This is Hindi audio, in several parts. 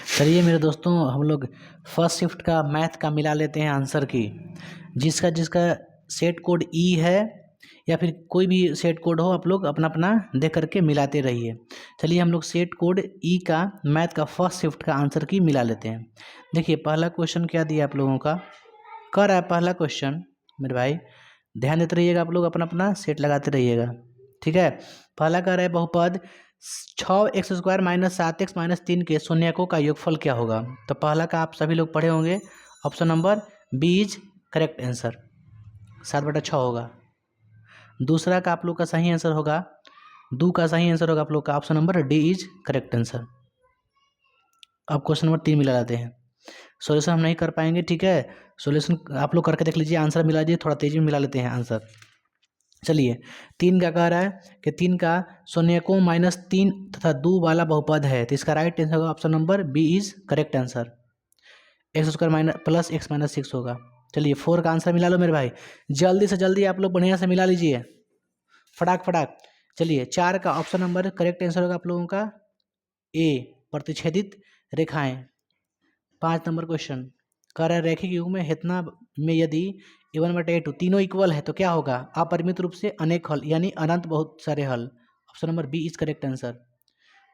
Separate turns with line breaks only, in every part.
चलिए मेरे दोस्तों, हम लोग फर्स्ट शिफ्ट का मैथ का मिला लेते हैं आंसर की। जिसका जिसका सेट कोड ई है या फिर कोई भी सेट कोड हो, आप लोग अपना अपना देख करके मिलाते रहिए। चलिए हम लोग सेट कोड ई का मैथ का फर्स्ट शिफ्ट का आंसर की मिला लेते हैं। देखिए पहला क्वेश्चन क्या दिया आप लोगों का, कर रहा है पहला क्वेश्चन। मेरे भाई ध्यान देते रहिएगा, आप लोग अपना अपना सेट लगाते रहिएगा, ठीक है। पहला कह रहा है बहुपद 6x² - 7x - 3 के शून्यकों का योगफल क्या होगा। तो पहला का आप सभी लोग पढ़े होंगे, option number B is correct answer, 7/6 होगा। दूसरा का आप लोग का सही आंसर होगा, दो का सही आंसर होगा आप लोग का option number D is correct answer. अब क्वेश्चन नंबर 3 मिला लाते हैं। सॉल्यूशन हम नहीं कर पाएंगे, ठीक है। सॉल्यूशन आप लोग करके देख लीजिए, आंसर मिला दीजिए, थोड़ा तेजी में मिला लेते हैं आंसर। चलिए 3 का कह रहा है कि 3 का शून्यकों -3 तथा 2 वाला बहुपद है, तो इसका राइट आंसर होगा option number B is correct answer, x² plus x - 6 होगा। चलिए 4 का आंसर मिला लो मेरे भाई, जल्दी से जल्दी आप लोग बढ़िया से मिला लीजिए, फटाक फटाक। चलिए 4 का ऑप्शन नंबर करेक्ट आंसर होगा आप लोगों का ए, प्रतिच्छेदित रेखाएं। 5 नंबर क्वेश्चन कह रहा है रैखिक युग में हेतना में यदि a1/a2 तीनों इक्वल है तो क्या होगा। अपरिमित रूप से अनेक हल यानी अनंत बहुत सारे हल, option number B is correct answer.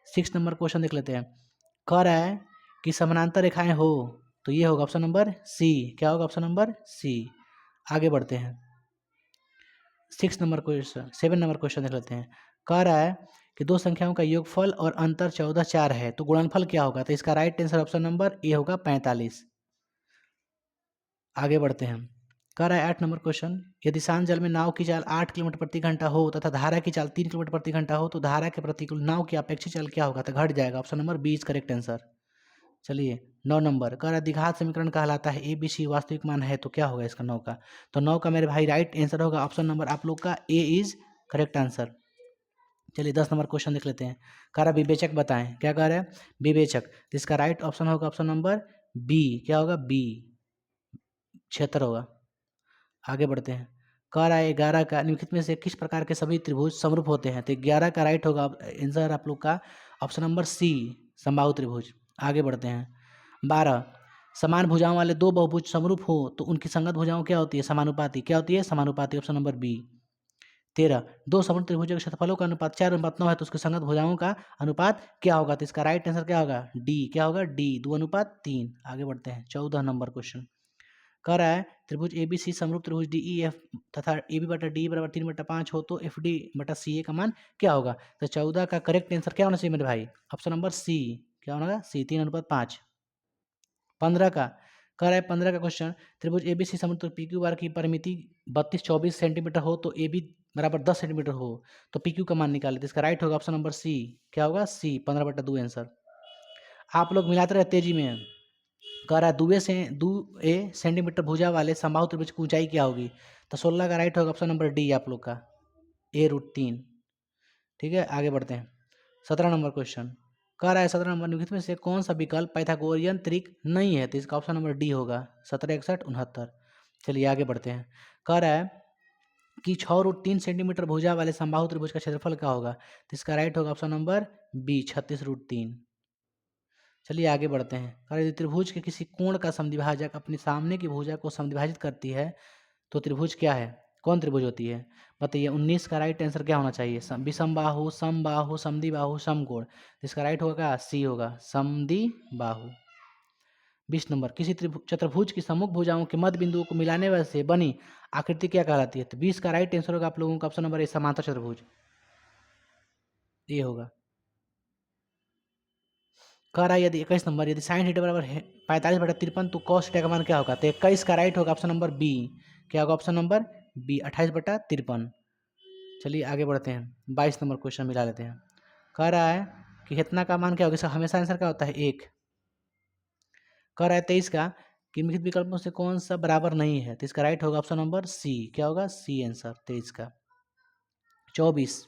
6 number question देख लेते हैं। कह रहा है कि समानांतर रेखाएं हो तो ये होगा ऑप्शन नंबर सी, क्या होगा ऑप्शन नंबर सी। आगे बढ़ते हैं 7 नंबर क्वेश्चन देख लेते हैं। कह रहा है कि दो संख्याओं का योगफल और अंतर 14 4 है तो गुणनफल क्या होगा। तो इसका right answer option number A होगा 45। आगे बढ़ते हैं। कह रहा है 8 नंबर क्वेश्चन, यदि शांत जल में नाव की चाल 8 किलोमीटर प्रति घंटा हो तथा धारा की चाल 3 किलोमीटर प्रति घंटा हो तो धारा के प्रतिकूल नाव की अपेक्षित चाल क्या होगा। तो घट जाएगा, option number B is correct answer. चलिए 9 नंबर कह रहा है द्विघात समीकरण कहलाता है ABC वास्तविक मान है तो क्या होगा इसका 9 का। तो 9 का मेरे भाई राइट आंसर होगा ऑप्शन नंबर आप लोग का ए इज करेक्ट आंसर। चलिए 10 नंबर क्वेश्चन देख लेते हैं। कह रहा है विवेचक बताएं, क्या कह रहा है विवेचक, तो इसका राइट ऑप्शन होगा ऑप्शन नंबर बी, क्या होगा बी, क्षेत्र होगा। आगे बढ़ते हैं। कह रहा है 11 का निम्नलिखित में से किस प्रकार के सभी त्रिभुज समरूप होते हैं। तो 11 का राइट होगा आंसर आप लोग का ऑप्शन नंबर सी, समबाहु त्रिभुज। आगे बढ़ते हैं। 12 समान भुजाओं वाले दो बहुभुज समरूप हो तो उनकी संगत भुजाओं क्या होती है, समानुपाती, क्या होती है समानुपाती, ऑप्शन नंबर बी। 13 दो समरूप त्रिभुजों के क्षेत्रफलों का अनुपात 4:9 है तो उसकी संगत भुजाओं का अनुपात क्या होगा। तो इसका राइट आंसर क्या होगा डी, क्या होगा डी, 2:3। आगे बढ़ते हैं 14 नंबर क्वेश्चन। कह रहा है त्रिभुज ABC समरूप त्रिभुज DEF तथा AB/DE = 3/5 हो तो FD/CA का मान क्या होगा। तो 14 का करेक्ट आंसर क्या होना चाहिए मेरे भाई, ऑप्शन नंबर सी, क्या होगा सी, 3:5। 15 का कह रहा है 15 का क्वेश्चन, त्रिभुज ABC समरूप PQ बार की परिमिति 32-24 सेंटीमीटर हो तो AB = 10 सेंटीमीटर हो तो PQ का मान निकाले। तो इसका राइट होगा ऑप्शन नंबर सी, क्या होगा सी, 15/2 आंसर। आप लोग मिलाते रहे तेजी में। कह रहा है 2 सेंटीमीटर भुजा वाले समबाहु त्रिभुज की ऊंचाई क्या होगी। तो 16 का राइट होगा ऑप्शन नंबर डी आप लोग का, a√3। ठीक है आगे बढ़ते हैं। 17 नंबर क्वेश्चन कह रहा है 17 नंबर निम्नलिखित में से कौन सा विकल्प पाइथागोरियन त्रिक नहीं है। तो इसका ऑप्शन नंबर डी होगा, 17, 61, 69। चलिए आगे बढ़ते हैं। कह रहा है कि 6√3 सेंटीमीटर भुजा वाले समबाहु त्रिभुज का क्षेत्रफल क्या होगा। तो इसका राइट होगा ऑप्शन नंबर बी, 36√3। चलिए आगे बढ़ते हैं। कह रहे त्रिभुज के किसी कोण का समद्विभाजक अपनी सामने की भुजा को समद्विभाजित करती है तो त्रिभुज क्या है, कौन त्रिभुज होती है। बताइए 19 का राइट आंसर क्या होना चाहिए, विषमबाहु, समबाहु, समद्विबाहु, समकोण। इसका राइट होगा क्या सी होगा, समद्विबाहु। 20 नंबर किसी चतुर्भुज की सम्मुख भुजाओं के मध्य बिंदुओं को मिलाने से बनी आकृति क्या कहलाती है। तो 20 का राइट आंसर होगा आप लोगों का ऑप्शन नंबर ए, समांतर चतुर्भुज, ये होगा। कह रहा है यदि 21 नंबर यदि sin थीटा बराबर है 45/53 तो cos थीटा का मान क्या होगा। तो 21 का राइट होगा ऑप्शन नंबर बी, क्या होगा ऑप्शन नंबर बी, 28/53। चलिए आगे बढ़ते हैं। 22 नंबर क्वेश्चन मिला लेते हैं। कह रहा है कि इतना का मान क्या होगा, इसका हमेशा आंसर क्या होता है 1। कह रहा है 23 का कि निम्नलिखित विकल्पों से कौन सा बराबर नहीं है। तो इसका राइट होगा ऑप्शन नंबर सी, क्या होगा सी आंसर 23 का। 24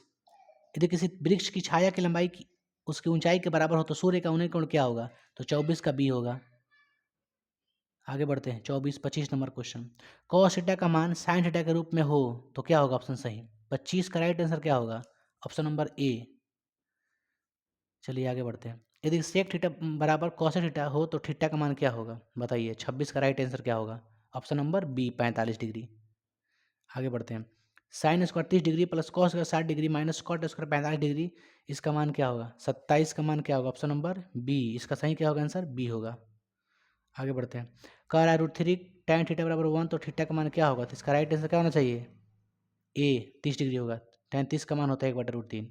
यदि किसी वृक्ष की छाया की लंबाई की उसकी ऊंचाई के बराबर हो तो सूर्य का उन्नयन कोण क्या होगा। तो 24 का बी होगा। आगे बढ़ते हैं 25 नंबर क्वेश्चन, cos थीटा का मान sin थीटा के रूप में हो तो क्या होगा ऑप्शन सही। 25 का राइट आंसर क्या होगा, ऑप्शन नंबर ए। चलिए आगे बढ़ते हैं। यदि सेक थीटा बराबर कॉसेक थीटा हो तो थीटा का मान क्या होगा बताइए। 26 का राइट आंसर क्या होगा? Option number B 45 degree. आगे बढ़ते हैं। Sine square 30 degree plus cos square 60 degree minus cot square 45 degree, इसका मान क्या होगा? 27 का मान क्या होगा? ऑप्शन नंबर बी, इसका सही क्या होगा? आंसर बी होगा। आगे बढ़ते हैं। कह रहा है √3 tan थीटा बराबर 1 तो थीटा का मान क्या होगा? तो इसका राइट आंसर क्या होना चाहिए? ए 30 डिग्री होगा। tan 30 का मान होता है 1/√3।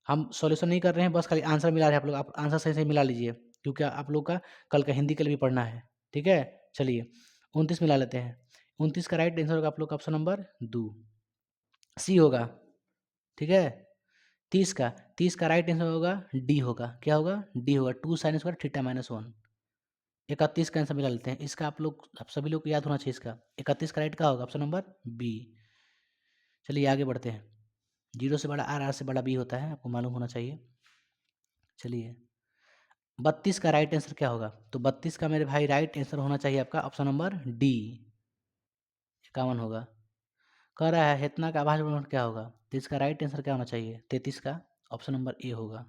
हम सॉल्यूशन नहीं कर रहे हैं, बस खाली आंसर मिला रहे हैं आप लोग। आप आंसर सही सही मिला लीजिए, क्योंकि आप लोग का कल का हिंदी के लिए भी पढ़ना है। ठीक है, चलिए 29 मिला लेते हैं। 29 का राइट आंसर होगा आप लोग का ऑप्शन नंबर दो सी होगा। ठीक है, 30 का राइट आंसर होगा डी होगा। क्या होगा? डी होगा। 2 साइन स्क्वायर थीटा माइनस 1। 31 का आंसर मिला लेते हैं। इसका आप सभी लोग को याद होना चाहिए। इसका 31 का राइट का होगा ऑप्शन नंबर बी। चलिए आगे बढ़ते हैं। 0 से बड़ा आर से बड़ा बी होता है, आपको मालूम होना चाहिए। चलिए 32 का राइट आंसर क्या होगा? तो 32 का मेरे भाई राइट आंसर होना चाहिए आपका ऑप्शन नंबर डी 51 होगा। कह रहा है इतना का आभाज्य गुणनफल क्या होगा? तो इसका राइट आंसर क्या होना चाहिए? 33 का ऑप्शन नंबर ए होगा।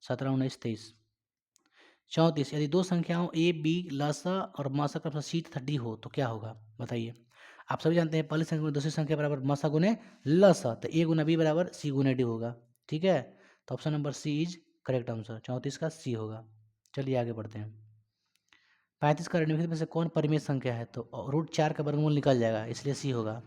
17, 19, 23, 34। यदि दो संख्याओं ए बी लसा और मसा का सी तथा डी हो तो क्या होगा बताइए। आप सभी जानते हैं पहली संख्या में दूसरी संख्या बराबर मसा गुने लसा, तो ए गुना बी बराबर सी गुने डी होगा। ठीक है, तो option number C is correct answer. 34 का सी होगा। चलिए आगे बढ़ते हैं। 35 का निम्नलिखित में से कौन परिमेय संख्या है? तो √4 का वर्गमूल निकल जाएगा, इसलिए सी होगा।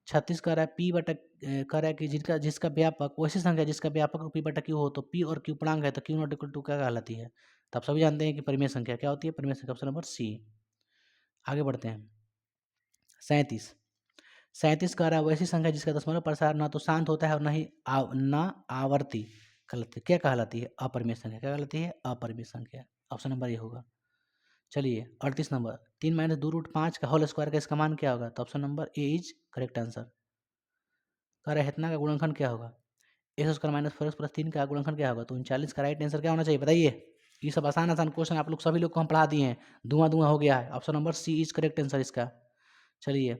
36 कह रहा है पी बटा कह रहा है कि जिसका व्यापक वैसी संख्या जिसका व्यापक पी बटा क्यू हो तो पी और क्यू पूर्णांक है तो क्यू नॉट इक्वल टू क्या कहलाती है? तो आप सभी जानते हैं कि परिमेय संख्या क्या होती है। परिमेय संख्या ऑप्शन नंबर सी। आगे बढ़ते हैं। 37 कह रहा है वैसी संख्या जिसका दशमलव प्रसार ना तो शांत होता है और ना आवर्ती कहलाती, क्या कहलाती है? अपरिमेय संख्या। क्या कहलाती है? अपरिमेय संख्या। ऑप्शन नंबर ये होगा। चलिए 38 नंबर 3 - 2√5 का होल स्क्वायर का इसका मान क्या होगा? तो option number A is correct answer. कह रहा है इतना का गुणनखंड क्या होगा? x² - 4x + 3 का गुणनखंड क्या होगा? तो 39 का राइट आंसर क्या होना चाहिए बताइए। ये सब आसान आसान क्वेश्चन आप लोग सभी लोग को हम पढ़ा दिए हैं। धुआं धुआं हो गया है। Option number C is correct answer इसका। चलिए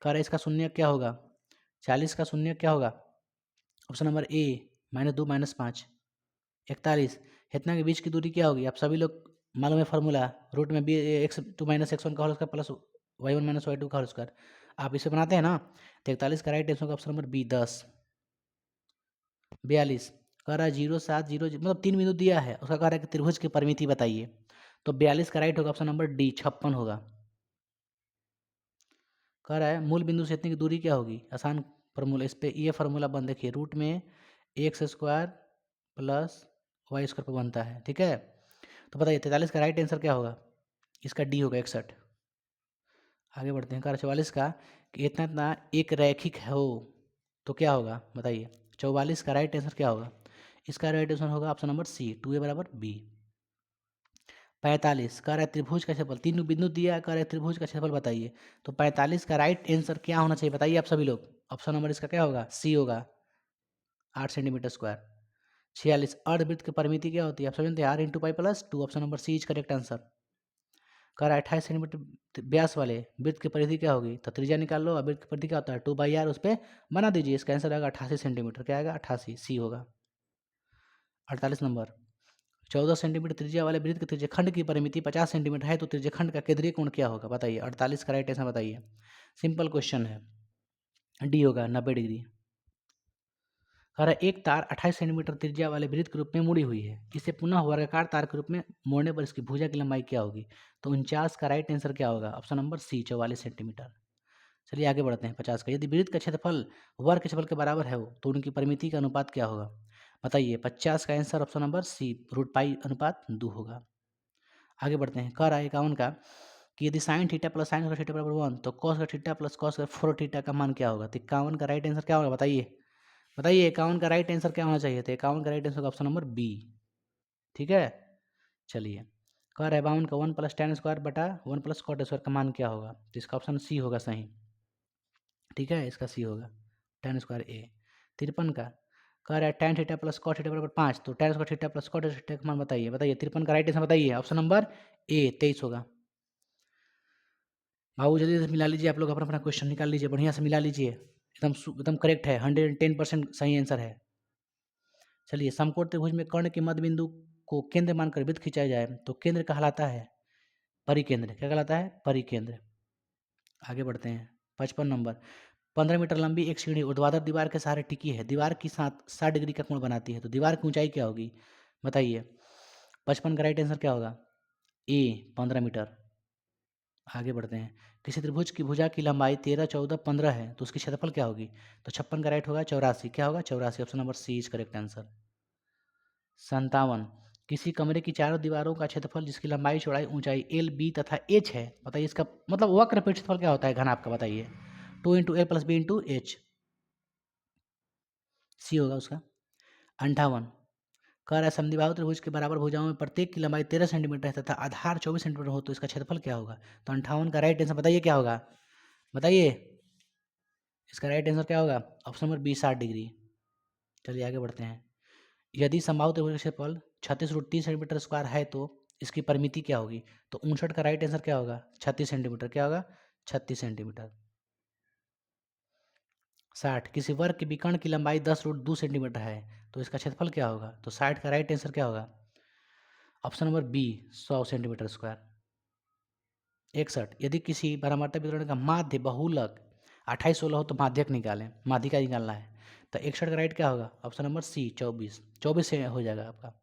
कह रहे इसका शून्य क्या होगा? 40 का शून्य क्या होगा? Option number A -2 - 5। 41 इतना के बीच की दूरी क्या होगी? आप सभी लोग मालूम है फार्मूला, रूट में बी x2 - x1 का whole square plus y1 - y2 का होल स्क्वायर। आप इसे बनाते हैं ना, तो 41 का राइट आंसर होगा ऑप्शन नंबर बी 10। 42 कह रहा है 0 7 0 मतलब 3 बिंदु दिया है, उसका कह रहा है कि त्रिभुज की परिमिति बताइए। तो 42 का राइट होगा ऑप्शन नंबर डी 56 होगा। कह रहा है मूल बिंदु से इतनी की दूरी क्या होगी? आसान फार्मूला, इस पे ये फार्मूला बन देखिए, रूट में x² प्लस y² पर बनता है। ठीक है, तो बताइए 43 का राइट आंसर क्या होगा? इसका डी होगा 61। आगे बढ़ते हैं। कह रहा है 44 का कि इतना इतना एक रैखिक हो तो क्या होगा बताइए। 44 का राइट आंसर क्या होगा? इसका राइट आंसर होगा ऑप्शन नंबर सी 2a बराबर बी। 45 कह रहा है त्रिभुज का क्षेत्रफल, तीन बिंदु दिया, कह रहा है त्रिभुज का क्षेत्रफल बताइए। तो 45 का राइट आंसर क्या होना चाहिए बताइए आप सभी लोग। ऑप्शन नंबर इसका क्या होगा? सी होगा 8 सेंटीमीटर स्क्वायर। 46 अर्धवृत्त की परिमिति क्या होती है? आप समझते हैं r × π + 2। Option number C is correct answer. कह रहा है 28 सेंटीमीटर व्यास वाले वृत्त की परिधि क्या होगी? तो त्रिज्या निकाल लो, वृत्त की परिधि क्या होता है? 2/r, उस पर बना दीजिए। इसका आंसर आएगा 88 सेंटीमीटर। क्या आएगा? 88, सी होगा। 48 नंबर 14 सेंटीमीटर त्रिज्या वाले वृत्त के त्रिज्याखंड की परिमिति 50 सेंटीमीटर है तो त्रिज्याखंड का केंद्रीय कोण क्या होगा बताइए। 48 का राइट आंसर बताइए। सिंपल क्वेश्चन है, डी होगा 90 डिग्री। कह रहा है एक तार 28 सेंटीमीटर त्रिज्या वाले वृत्त के रूप में मुड़ी हुई है, इसे पुनः वर्गाकार तार के रूप में मोड़ने पर इसकी भुजा की लंबाई क्या होगी? तो 49 का राइट आंसर क्या होगा? Option number C 44 centimetre. चलिए आगे बढ़ते हैं। 50 का यदि वृत्त का क्षेत्रफल वर्ग के क्षेत्रफल के बराबर है तो उनकी परिमिति का अनुपात क्या होगा बताइए। 50 का आंसर ऑप्शन नंबर सी √π/2 होगा। आगे बढ़ते हैं। कह रहा है 51 का कि यदि sine theta plus sine square theta बराबर 1 तो cos square theta plus cos square 4 theta का मान क्या होगा? तो 51 का राइट आंसर क्या होगा बताइए। बताइए 51 का राइट आंसर क्या होना चाहिए? तो 51 का right answer option number B. ठीक है, चलिए कह रहा है 52 का 1 + tan स्क्वायर बटा 1 + cot स्क्वायर का मान क्या होगा? तो इसका ऑप्शन सी होगा सही। ठीक है, इसका सी होगा tan स्क्वायर ए। 53 का कह रहा है tan theta plus cot theta बराबर 5 तो tan square theta plus cot theta का मान बताइए। बताइए 53 का राइट आंसर बताइए। ऑप्शन नंबर ए 23 होगा। बाबू जल्दी से मिला लीजिए, आप लोग अपना अपना क्वेश्चन निकाल लीजिए, बढ़िया से मिला लीजिए। एकदम करेक्ट है, 110% सही आंसर है। चलिए, समकोण त्रिभुज में कर्ण के मध्य बिंदु को केंद्र मानकर वृत्त खिंचाया जाए तो केंद्र कहलाता है परिकेंद्र। क्या कहलाता है? परिकेंद्र। आगे बढ़ते हैं। 55 नंबर, 15 मीटर लंबी एक सीढ़ी ऊर्ध्वाधर दीवार के सहारे टिकी है, दीवार की साथ 60 डिग्री का कोण बनाती है, तो दीवार की ऊंचाई क्या होगी? बताइए। 55 का राइट आंसर क्या होगा? ए 15 मीटर। आगे बढ़ते हैं। किसी त्रिभुज की भुजा की लंबाई 13, 14, 15 है तो उसकी क्षेत्रफल क्या होगी? तो 56 का राइट होगा 84। क्या होगा? 84। Option number C is correct answer. 57, किसी कमरे की चारों दीवारों का क्षेत्रफल जिसकी लंबाई, चौड़ाई, ऊंचाई एल, बी तथा एच है, बताइए इसका मतलब वक्र पे क्षेत्रफल क्या होता है घन आपका? बताइए। 2 into L plus B into H, C होगा उसका। 58, कह रहा है समद्विबाहु त्रिभुज के बराबर भुजाओं में प्रत्येक की लंबाई 13 सेंटीमीटर है तथा आधार 24 सेंटीमीटर हो तो इसका क्षेत्रफल क्या होगा? तो 58 का राइट आंसर बताइए क्या होगा? बताइए इसका राइट आंसर क्या होगा? Option number B 60 degree. चलिए आगे बढ़ते हैं। यदि समबाहु त्रिभुज का क्षेत्रफल 36√30 सेंटीमीटर स्क्वायर है तो इसकी परिमिति क्या होगी? तो 59 का राइट आंसर क्या होगा? 36 सेंटीमीटर। क्या होगा? 36 सेंटीमीटर। 60, किसी वर्ग के विकर्ण की लंबाई 10√2 सेंटीमीटर है तो इसका क्षेत्रफल क्या होगा? तो 60 का राइट आंसर क्या होगा? Option number B 100 centimetre square. 61, यदि किसी परावर्तक वितरण का माध्य बहुलक 28, 16 हो तो माध्यक निकालें, माध्यिका निकालना है। तो 61 का राइट क्या होगा? ऑप्शन नंबर सी 24। 24 से हो जाएगा आपका।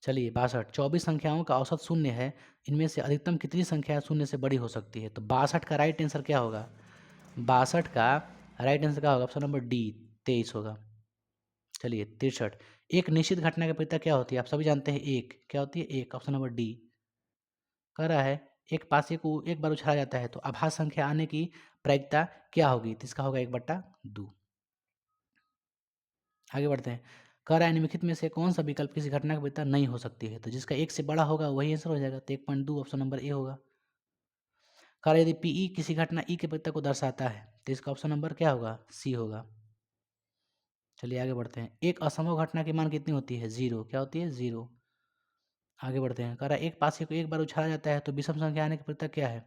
चलिए 62, 24 संख्याओं का औसत शून्य है, इनमें से अधिकतम कितनी संख्या शून्य से बड़ी हो सकती है? तो 62 का राइट आंसर क्या होगा? 62 का राइट आंसर क्या होगा? ऑप्शन नंबर डी 23 होगा। चलिए 63, एक निश्चित घटना की प्रक्रिया क्या होती है? आप सभी जानते हैं एक क्या होती है? एक। Option number D. कह रहा है एक पासे को एक बार उछाला जाता है तो आभास संख्या आने की प्रायिकता क्या होगी? तो इसका होगा 1/2। आगे बढ़ते हैं। कह रहा है निम्नलिखित में से कौन सा विकल्प किसी घटना की वरीयता नहीं हो सकती है? तो जिसका एक से बड़ा होगा वही आंसर हो जाएगा। तो 1.2 ऑप्शन नंबर ए होगा। कह रहा है यदि पीई किसी घटना ई की वरीयता को दर्शाता है तो इसका ऑप्शन नंबर क्या होगा? सी होगा। चलिए आगे बढ़ते हैं। एक असंभव घटना की मान कितनी होती है? 0। क्या होती है? 0। आगे बढ़ते हैं। कह रहा है एक पासे को एक बार उछाला जाता है तो विषम संख्या आने की वरीयता क्या है?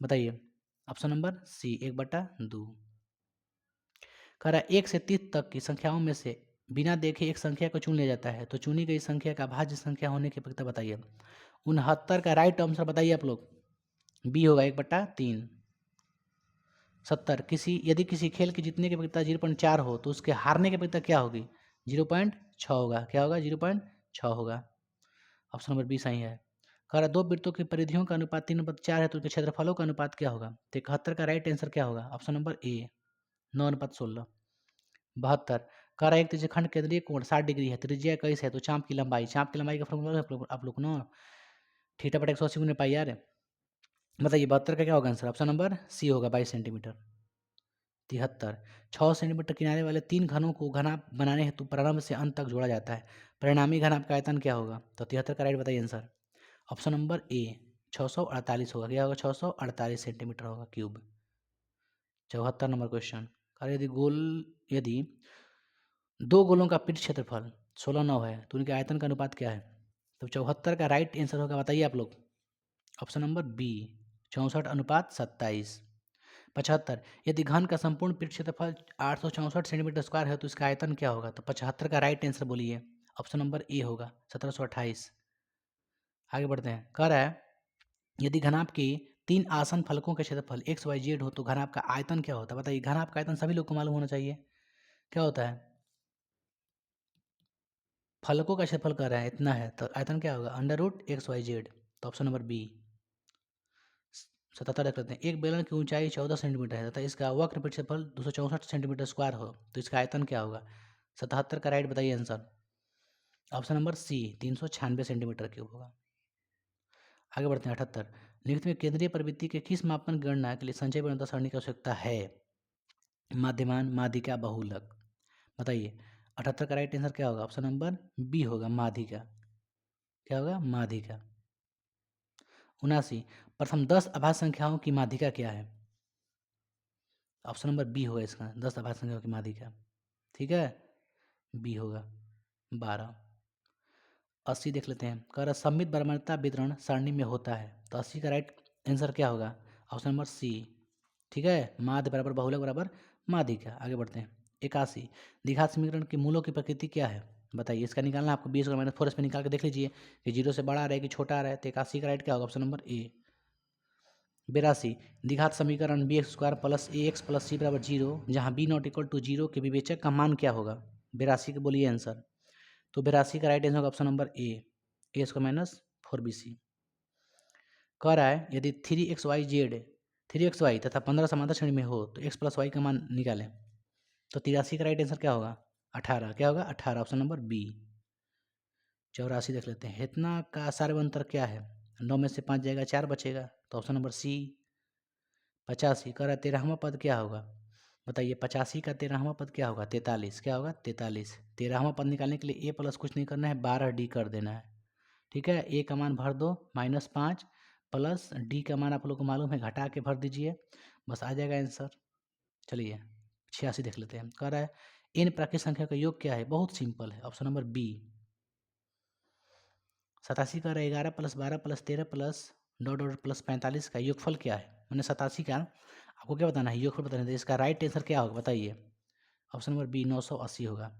बताइए। Option number C 1/2। कह रहा है 1 से 30 तक की संख्याओं में से बिना देखे एक संख्या को चुन लिया जाता है तो चुनी गई संख्या का भाज्य संख्या होने की प्रक्रिया बताइए। 69 का राइट आंसर बताइए आप लोग। बी होगा 1/3। 70, यदि किसी खेल के जीतने की प्रक्रिया 0.4 हो तो उसके हारने की प्रक्रिया क्या होगी? 0.6 होगा। क्या होगा? 0.6 होगा। ऑप्शन नंबर बी सही है। कह रहा दो वृत्तों की परिधियों का अनुपात 3/4 है तो उनके क्षेत्रफलों का अनुपात क्या होगा? तो 71 का राइट आंसर क्या होगा? Option number A 9/16। 72, कह रहा है एक त्रिज्यखंड केंद्रीय कोण 60 डिग्री है, त्रिज्या 21 है तो चाप की लंबाई का फॉर्मूला आप लोग ना थीटा बटा 180 गुने पाई यार। बताइए 72 का क्या होगा आंसर? ऑप्शन नंबर सी होगा 22 सेंटीमीटर। 73, 6 सेंटीमीटर किनारे वाले 3 घनों को घनाभ बनाने हेतु प्रारंभ से अंत तक जोड़ा जाता है, परिणामी घनाभ का आयतन क्या होगा? तो 73 का राइट बताइए आंसर। ऑप्शन नंबर ए 648 होगा। क्या होगा? 648 सेंटीमीटर होगा क्यूब। 74 नंबर क्वेश्चन, यदि दो गोलों का पीठ क्षेत्रफल 16, 9 है तो उनके आयतन का अनुपात क्या है? तो 74 का राइट आंसर होगा बताइए आप लोग। Option number B 64:27। 75, यदि घन का संपूर्ण पीठ क्षेत्रफल 864 सेंटीमीटर स्क्वायर है तो इसका आयतन क्या होगा? तो 75 का राइट आंसर बोलिए। ऑप्शन नंबर ए होगा 1728। आगे बढ़ते हैं। कह रहा है यदि घनाभ की 3 आसन फलकों के क्षेत्रफल एक्स वाई जेड हो तो घनाभ का आयतन क्या होता है? बताइए। घनाभ का आयतन सभी लोग को मालूम होना चाहिए। क्या होता है? फलकों का क्षेत्रफल कर रहे हैं इतना है तो आयतन क्या होगा? √XYZ। तो ऑप्शन नंबर बी 77 रख लेते हैं। एक बेलन की ऊंचाई 14 सेंटीमीटर है तथा इसका वक्र पे क्षेत्रफल 264 सेंटीमीटर स्क्वायर हो तो इसका आयतन क्या होगा? 77 का राइट बताइए answer. Option number C 396 centimetre cube होगा। आगे बढ़ते हैं। 78, लिखित में केंद्रीय प्रवृत्ति के किस मापन की गणना के लिए संचय प्रवणता सारणी की आवश्यकता है? माध्यमान, माध्यिका, बहुलक। बताइए। 78 का राइट आंसर क्या होगा? ऑप्शन नंबर बी होगा माध्यिका। क्या होगा? माध्यिका। 79, प्रथम 10 अभाज्य संख्याओं की माध्यिका क्या है? ऑप्शन नंबर बी होगा इसका 10 अभाज्य संख्याओं की माध्यिका। ठीक है, बी होगा 12। 80 देख लेते हैं। कह रहा सममित बराबर वितरण सारणी में होता है तो 80 का राइट आंसर क्या होगा? Option number C. ठीक है, माध्य बराबर बहुलक बराबर माध्यिका। आगे बढ़ते हैं। 81 द्विघात समीकरण के मूलों की प्रकृति क्या है बताइए। इसका निकालना आपको बी स्क्वायर माइनस 4 इसमें निकाल के देख लीजिए कि 0 से बड़ा आ रहा है कि छोटा आ रहा है। तो 81 का राइट क्या होगा? Option number A. 82 द्विघात समीकरण बी एक्स स्क्वायर प्लस ए एक्स प्लस सी बराबर 0 जहाँ बी नॉट इक्वल टू 0 के विवेचक का मान क्या होगा? 82 के बोलिए आंसर। तो 82 का राइट आंसर होगा option number A square minus 4bc। कह रहा है यदि 3xy तथा 15 समांतर श्रेणी में हो तो x प्लस वाई का मान निकालें। तो 83 का राइट आंसर क्या होगा? 18। क्या होगा? 18 ऑप्शन नंबर बी। 84 देख लेते हैं। इतना का सार्व अंतर क्या है? 9 में से 5 जाएगा 4 बचेगा तो ऑप्शन नंबर सी। 85 कह रहा है 13वां पद क्या होगा बताइए। 85 का 13वां पद क्या होगा? 43। क्या होगा? 43। 13वां पद निकालने के लिए ए प्लस कुछ नहीं करना है 12d कर देना है। ठीक है, ए का मान भर दो -5 प्लस डी का मान आप लोग को मालूम है घटा के भर दीजिए, बस आ जाएगा आंसर। चलिए 86 देख लेते हैं। कह रहा है इन प्राकृतिक संख्या का योग क्या है? बहुत सिंपल है ऑप्शन नंबर बी। 87 का 11 plus 12 plus 13 plus dot dot plus 45 का योगफल क्या है? मैंने 87 का आपको क्या बताना है? योगफल बताना है। तो इसका राइट आंसर क्या होगा बताइए? ऑप्शन नंबर बी 980 होगा।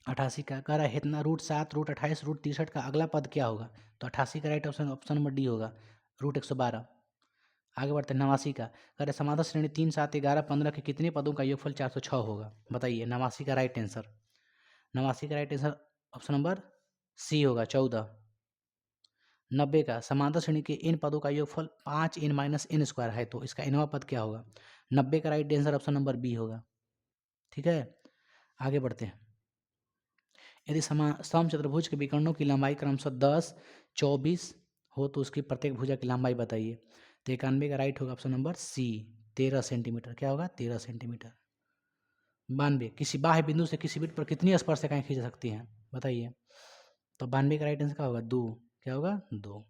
88 का कह रहा है इतना √7 √28 √63 का अगला पद क्या होगा? तो 88 का right option option number D होगा √112। आगे बढ़ते हैं। 89 का कह रहे समांतर श्रेणी 3 7 11 15 के कितने पदों का योगफल 406 होगा? बताइए 89 का राइट आंसर। 89 का right answer option number C होगा 14। 90 का समांतर श्रेणी के इन पदों का योगफल 5n-n² है तो इसका nवां पद क्या होगा? 90 का right answer option number B होगा। ठीक है, आगे बढ़ते हैं। यदि समचतुर्भुज के विकर्णों की लंबाई क्रमशः 10 24 हो तो उसकी प्रत्येक भुजा की लंबाई बताइए। तो 91 का राइट होगा ऑप्शन नंबर सी 13 सेंटीमीटर। क्या होगा? 13 सेंटीमीटर। 92 किसी बाह्य बिंदु से किसी वृत्त पर कितनी स्पर्शरेखाएं खींच सकती हैं बताइए। तो 92 का राइट आंसर क्या होगा? 2। क्या होगा? 2।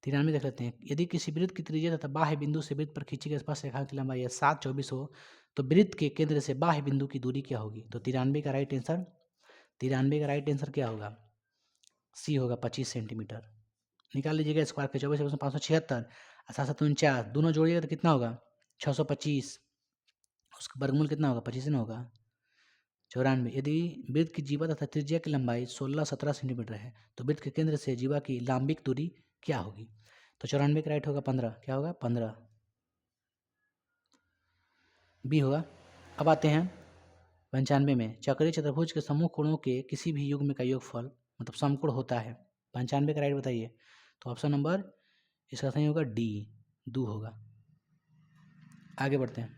93 देख लेते हैं। यदि किसी वृत्त की त्रिज्या तथा बाह्य बिंदु से वृत्त पर खींची गई स्पर्शरेखा की लंबाई 7 24 हो तो वृत्त के केंद्र से बाह्य बिंदु की दूरी क्या होगी? तो 93 का राइट आंसर 93 का राइट आंसर क्या होगा? सी होगा 25 सेंटीमीटर। निकाल लीजिएगा स्क्वायर के 24 576 और 7 दोनों जोड़िएगा तो कितना होगा? 625। उसका वर्गमूल कितना होगा? 25 ना होगा। 94 यदि वृत्त की जीवा तथा त्रिज्या की लंबाई 16-17 सेंटीमीटर है तो वृत्त के केंद्र से जीवा की लांबिक दूरी क्या होगी? तो 94 का राइट होगा 15। क्या होगा? 15 बी होगा। अब आते हैं 95 में। चक्रीय चतुर्भुज के समूह कोणों के किसी भी युग्म का योगफल मतलब समकोण होता है। 95 का राइट बताइए। तो ऑप्शन नंबर इसका सही होगा डी 2 होगा। आगे बढ़ते हैं।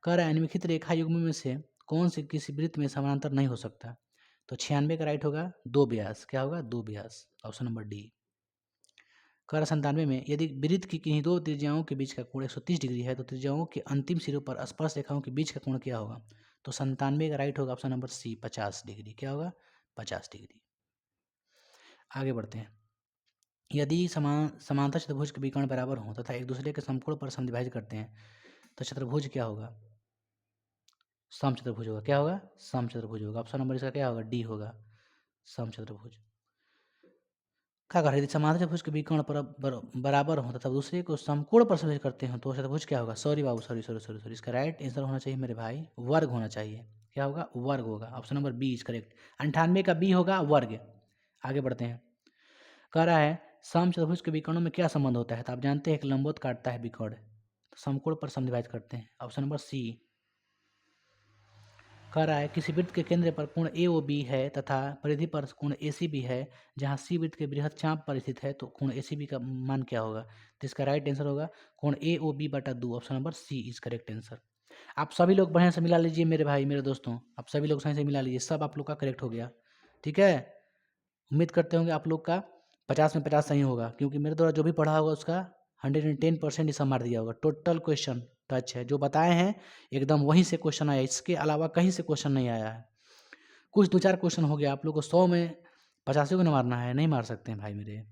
कह रहा है निम्नलिखित रेखा युग्म में से कौन से किसी वृत्त में समानांतर नहीं हो सकता? तो 96 का राइट होगा 2 व्यास। क्या होगा? 2 व्यास ऑप्शन नंबर डी। कह रहा 97 में यदि वृत्त की किन्हीं दो त्रिज्याओं के बीच का कोण 130 डिग्री है तो त्रिज्याओं के अंतिम सिरों पर स्पर्श रेखाओं के बीच का कोण क्या होगा? तो 97 का राइट होगा ऑप्शन नंबर सी 50 डिग्री। क्या होगा? 50 डिग्री। आगे बढ़ते हैं। यदि समांतर चतुर्भुज के विकर्ण बराबर हों तथा एक दूसरे के समकोण पर समद्विभाजित करते हैं तो चतुर्भुज क्या होगा? समचतुर्भुज होगा। क्या होगा? समचतुर्भुज होगा। ऑप्शन नंबर इसका क्या होगा? डी होगा समचतुर्भुज। क्या कर रहे? यदि समांतर चतुर्भुज के विकर्ण पर बराबर हो तथा दूसरे को समकोण पर समद्विभाजित करते हैं तो चतुर्भुज क्या होगा? सॉरी बाबू सॉरी इसका राइट आंसर होना चाहिए मेरे भाई वर्ग होना चाहिए। क्या होगा? वर्ग होगा। Option number B is correct. 98 का बी होगा वर्ग। आगे बढ़ते हैं। कह रहा है समचतुर्भुज के विकर्णों में क्या संबंध होता है? तो आप जानते हैं एक लंबवत काटता है विकर्ण तो समकोण पर समद्विभाजित करते हैं। Option number C. कह रहा है किसी वृत्त के केंद्र पर कोण ए ओ बी है तथा परिधि पर कोण ए सी बी है जहाँ सी वृत्त के बृहद चाप पर स्थित है तो कोण ए सी बी का मान क्या होगा? तो इसका राइट आंसर होगा कोण ए ओ बी बटा 2। Option number C is correct answer. आप सभी लोग बढ़िया से मिला लीजिए मेरे भाई मेरे दोस्तों, आप सभी लोग सही से मिला लीजिए। सब आप लोग का करेक्ट हो गया। ठीक है, उम्मीद करते होंगे आप लोग का 50 में 50 सही होगा क्योंकि मेरे द्वारा जो भी पढ़ा होगा उसका 110% ही सब मार दिया होगा। टोटल क्वेश्चन टच है जो बताए हैं एकदम वहीं से क्वेश्चन आया, इसके अलावा कहीं से क्वेश्चन नहीं आया है। कुछ 2-4 क्वेश्चन हो गया, आप लोग को 100 में 85 को नहीं मारना है, नहीं मार सकते हैं भाई मेरे।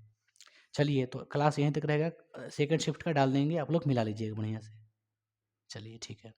चलिए तो क्लास यहीं तक रहेगा, सेकंड शिफ्ट का डाल देंगे, आप लोग मिला लीजिएगा बढ़िया से। चलिए ठीक है।